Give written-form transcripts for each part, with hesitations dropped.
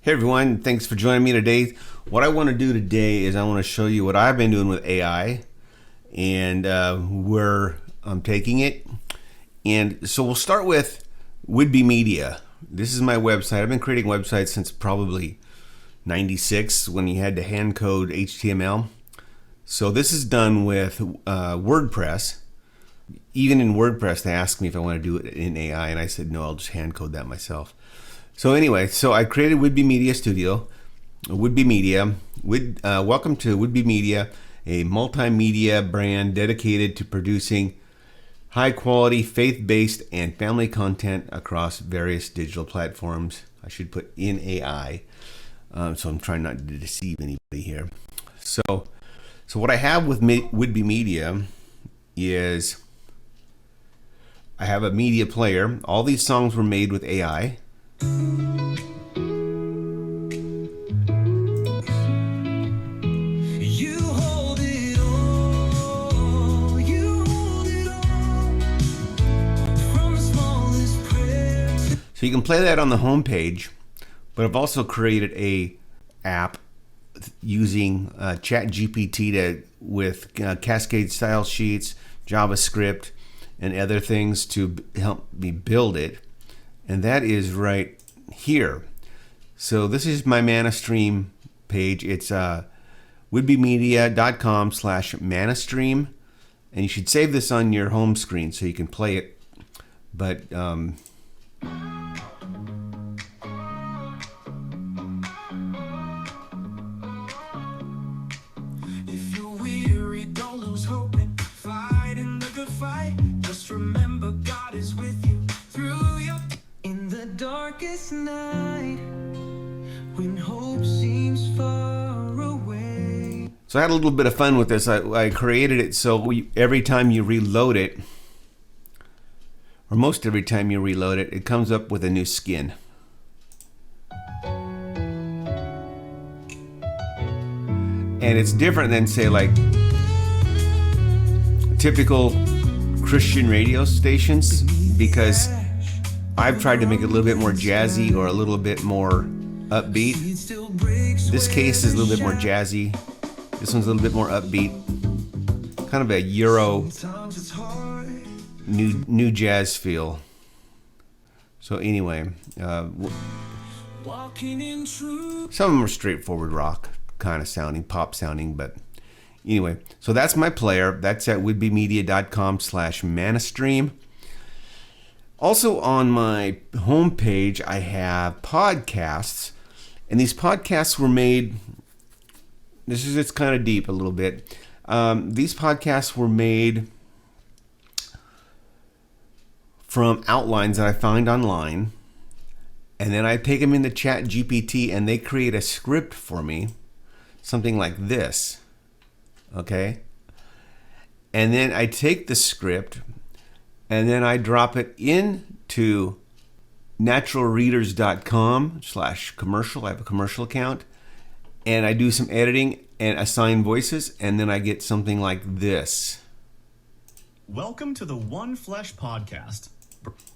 Hey everyone, thanks for joining me today. What I want to do today is I want to show you what I've been doing with AI and where I'm taking it. And so we'll start with Whidbey Media. This is my website. I've been creating websites since probably 96 when you had to hand code HTML. So this is done with WordPress. Even in WordPress, they asked me if I want to do it in AI, and I said, no, I'll just hand code that myself. So anyway, so I created Whidbey Media Studio, Whidbey Media. Welcome to Whidbey Media, a multimedia brand dedicated to producing high-quality, faith-based, and family content across various digital platforms. I should put in AI, so I'm trying not to deceive anybody here. So what I have with Whidbey Media is I have a media player. All these songs were made with AI. So you can play that on the home page, but I've also created a app using ChatGPT with Cascade style sheets, JavaScript, and other things to help me build it. And that is right here. So this is my ManaStream page. It's whidbeymedia.com/ManaStream, and you should save this on your home screen so you can play it. But if you're weary, don't lose hope and fight in the good fight. Just remember God is with you through your in the darkest night when hope seems far away. so I had a little bit of fun with this. I created it so every time you reload it, or most every time you reload it, it comes up with a new skin. And it's different than, say, like typical Christian radio stations, because I've tried to make it a little bit more jazzy or a little bit more upbeat. This case is a little bit more jazzy. This one's a little bit more upbeat. Kind of a Euro new jazz feel. So anyway, some of them are straightforward rock kind of sounding, pop sounding, but anyway, so that's my player. That's at whidbeymedia.com/ManaStream. Also on my homepage, I have podcasts, and these podcasts were made, it's kind of deep a little bit. These podcasts were made from outlines that I find online, and then I take them into ChatGPT, and they create a script for me, something like this, okay? And then I take the script, and then I drop it into naturalreaders.com/commercial. I have a commercial account, and I do some editing and assign voices, and then I get something like this. Welcome to the One Flesh Podcast,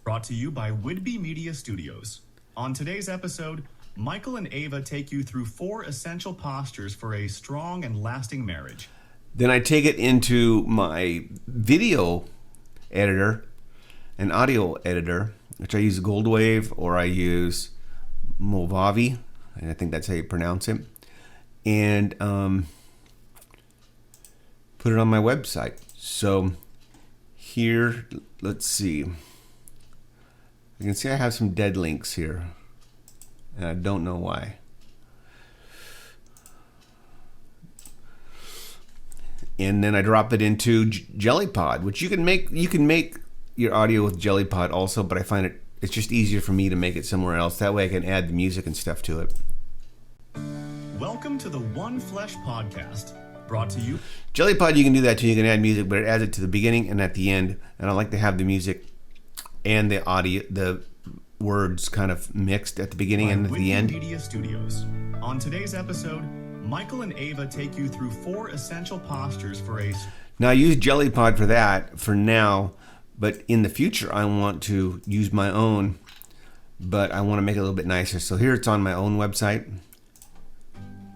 brought to you by Whidbey Media Studios. On today's episode, Michael and Ava take you through 4 essential postures for a strong and lasting marriage. Then I take it into my video editor, an audio editor, which I use Goldwave, or I use Movavi, and I think that's how you pronounce it, and put it on my website. So here, let's see. You can see I have some dead links here, and I don't know why. And then I drop it into JellyPod, which you can make your audio with JellyPod also, but I find it's just easier for me to make it somewhere else. That way I can add the music and stuff to it. Welcome to the One Flesh Podcast, brought to you. JellyPod, you can do that too. You can add music, but it adds it to the beginning and at the end. And I like to have the music and the audio, the words kind of mixed at the beginning and at the end. Media Studios. On today's episode, Michael and Ava take you through 4 essential postures for a... Now I use JellyPod for that for now, but in the future I want to use my own but I want to make it a little bit nicer. So here it's on my own website.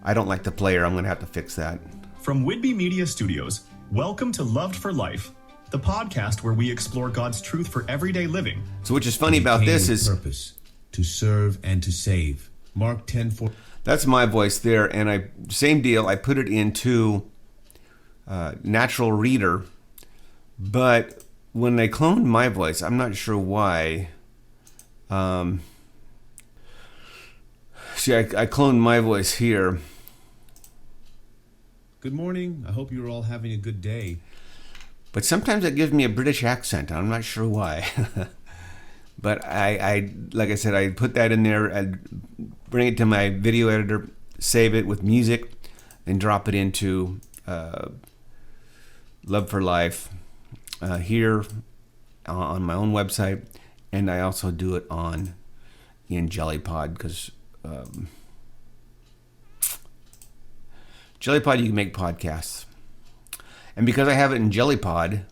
I don't like the player. I'm going to have to fix that. From Whidbey Media Studios, welcome to Loved for Life, the podcast where we explore God's truth for everyday living. So which is funny about this is purpose to serve and to save. Mark 10:4. That's my voice there, and same deal. I put it into Natural Reader, but when they cloned my voice, I'm not sure why. See, I cloned my voice here. Good morning. I hope you're all having a good day. But sometimes it gives me a British accent. I'm not sure why. But I like I said, I put that in there. I'd bring it to my video editor, save it with music, and drop it into Love for Life here on my own website. And I also do it in JellyPod because JellyPod, you can make podcasts. And because I have it in JellyPod,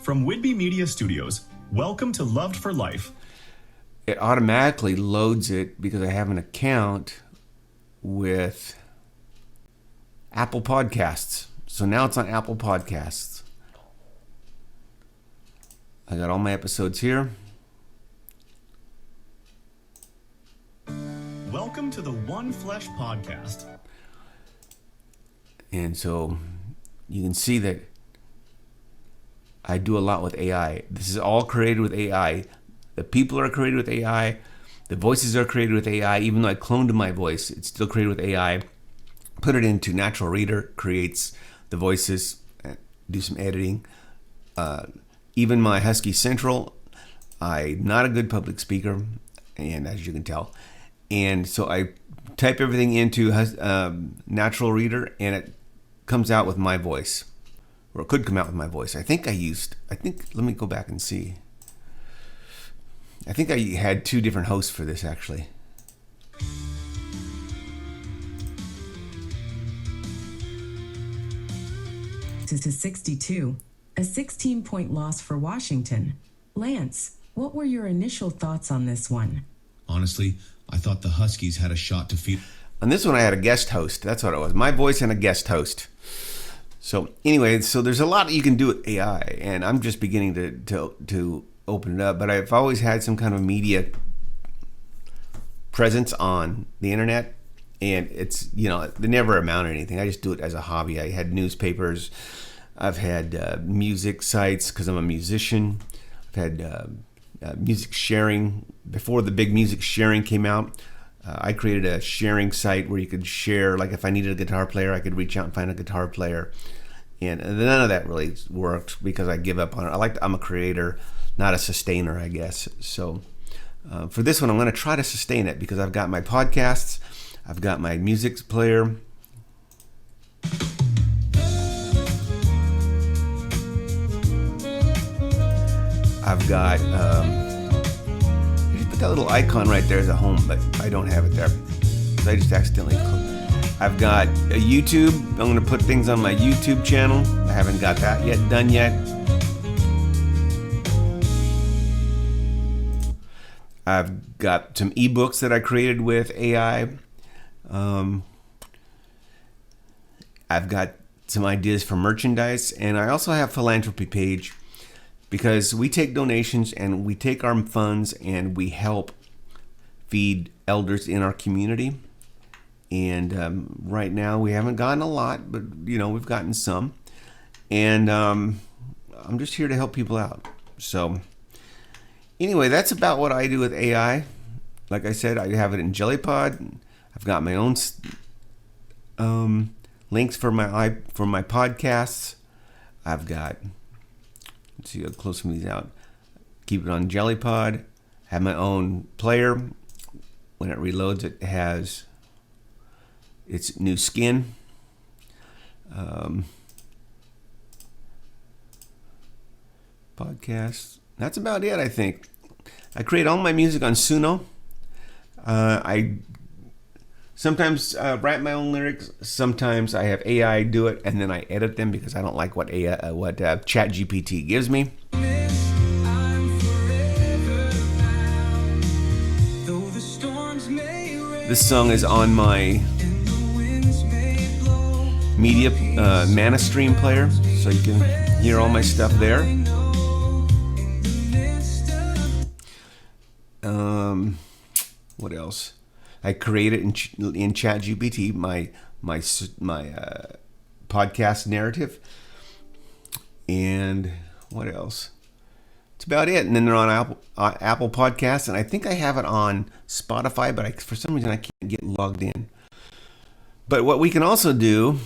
From Whidbey Media Studios, welcome to Loved for Life. it automatically loads it because I have an account with Apple Podcasts. So now it's on Apple Podcasts. I got all my episodes here. Welcome to the One Flesh podcast. And so you can see that I do a lot with AI. This is all created with AI. The people are created with AI. The voices are created with AI. Even though I cloned my voice, it's still created with AI. Put it into Natural Reader, creates the voices, do some editing. Even my Husky Central, I'm not a good public speaker, and as you can tell. And so I type everything into Natural Reader, and it comes out with my voice. Or it could come out with my voice. Let me go back and see. I think I had 2 different hosts for this, actually. To 62, a 16-point loss for Washington. Lance, what were your initial thoughts on this one? Honestly, I thought the Huskies had a shot to feed. On this one, I had a guest host. That's what it was. My voice and a guest host. So anyway, there's a lot you can do with AI, and I'm just beginning to open it up. But I've always had some kind of media presence on the internet, and it's, they never amount to anything. I just do it as a hobby. I had newspapers. I've had music sites because I'm a musician. I've had music sharing. Before the big music sharing came out, I created a sharing site where you could share, like if I needed a guitar player, I could reach out and find a guitar player. And none of that really worked because I give up on it. I'm a creator, not a sustainer, I guess. So for this one, I'm going to try to sustain it because I've got my podcasts, I've got my music player. I've got, you put that little icon right there as a home, but I don't have it there. So I just accidentally I've got a YouTube. I'm going to put things on my YouTube channel. I haven't got that done yet. I've got some ebooks that I created with AI. I've got some ideas for merchandise, and I also have a philanthropy page because we take donations and we take our funds and we help feed elders in our community. And right now we haven't gotten a lot, but we've gotten some. And I'm just here to help people out. So anyway, that's about what I do with AI. Like I said, I have it in JellyPod. I've got my own links for my podcasts. I've got, let's see how close some of these out. Keep it on JellyPod. Have my own player. When it reloads, it has its new skin. Podcasts. That's about it, I think. I create all my music on Suno. sometimes write my own lyrics. Sometimes I have AI do it, and then I edit them because I don't like what ChatGPT gives me. I'm forever bound. Though the storms may rage This song is on my and the winds may blow, media Mana Stream player, so you can hear all my stuff there. I know in the midst of What else? I created in ChatGPT my podcast narrative, and what else? It's about it. And then they're on Apple Podcasts, and I think I have it on Spotify, but for some reason I can't get logged in. But what we can also do,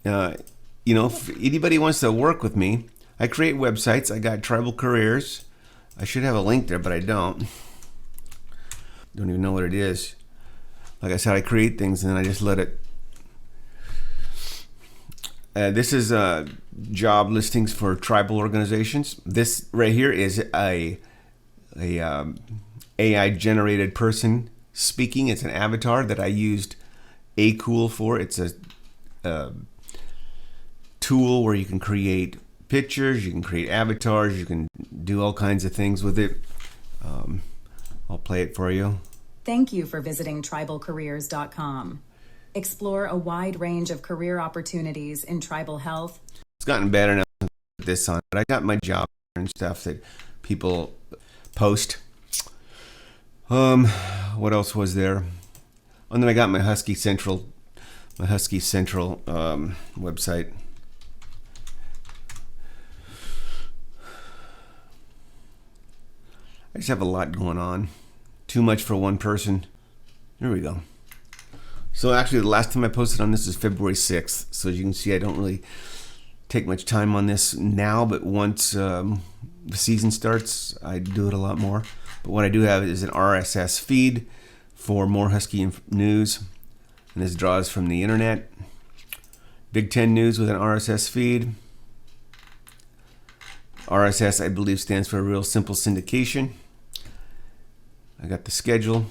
if anybody wants to work with me, I create websites. I got Tribal Careers. I should have a link there, but I don't. Don't even know what it is. Like I said, I create things and then I just let it. This is job listings for tribal organizations. This right here is a AI generated person speaking. It's an avatar that I used Acool for. It's a tool where you can create pictures, you can create avatars, you can do all kinds of things with it. I'll play it for you. Thank you for visiting tribalcareers.com. Explore a wide range of career opportunities in tribal health. It's gotten better now with this on, but I got my job and stuff that people post. What else was there? And then I got my Husky Central website. I just have a lot going on. Too much for one person. There we go. So actually the last time I posted on this is February 6th. So as you can see, I don't really take much time on this now, but once the season starts, I do it a lot more. But what I do have is an RSS feed for more Husky news. And this draws from the internet. Big Ten news with an RSS feed. RSS, I believe, stands for Real Simple Syndication. I got the schedule.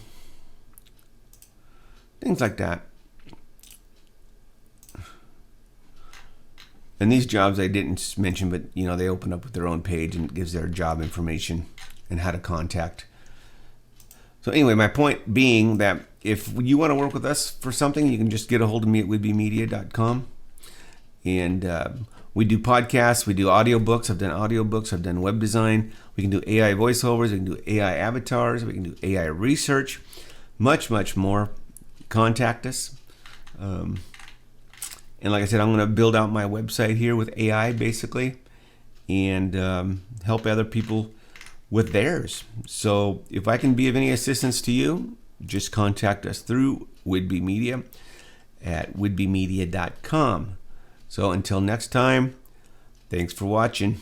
Things like that. And these jobs I didn't mention, but they open up with their own page and it gives their job information and how to contact. So anyway, my point being that if you want to work with us for something, you can just get a hold of me at whidbeymedia.com. And we do podcasts, we do audiobooks. I've done audiobooks, I've done web design. We can do AI voiceovers, we can do AI avatars, we can do AI research, much, much more. Contact us. And like I said, I'm going to build out my website here with AI basically and help other people with theirs. So if I can be of any assistance to you, just contact us through Whidbey Media at whidbeymedia.com. So until next time, thanks for watching.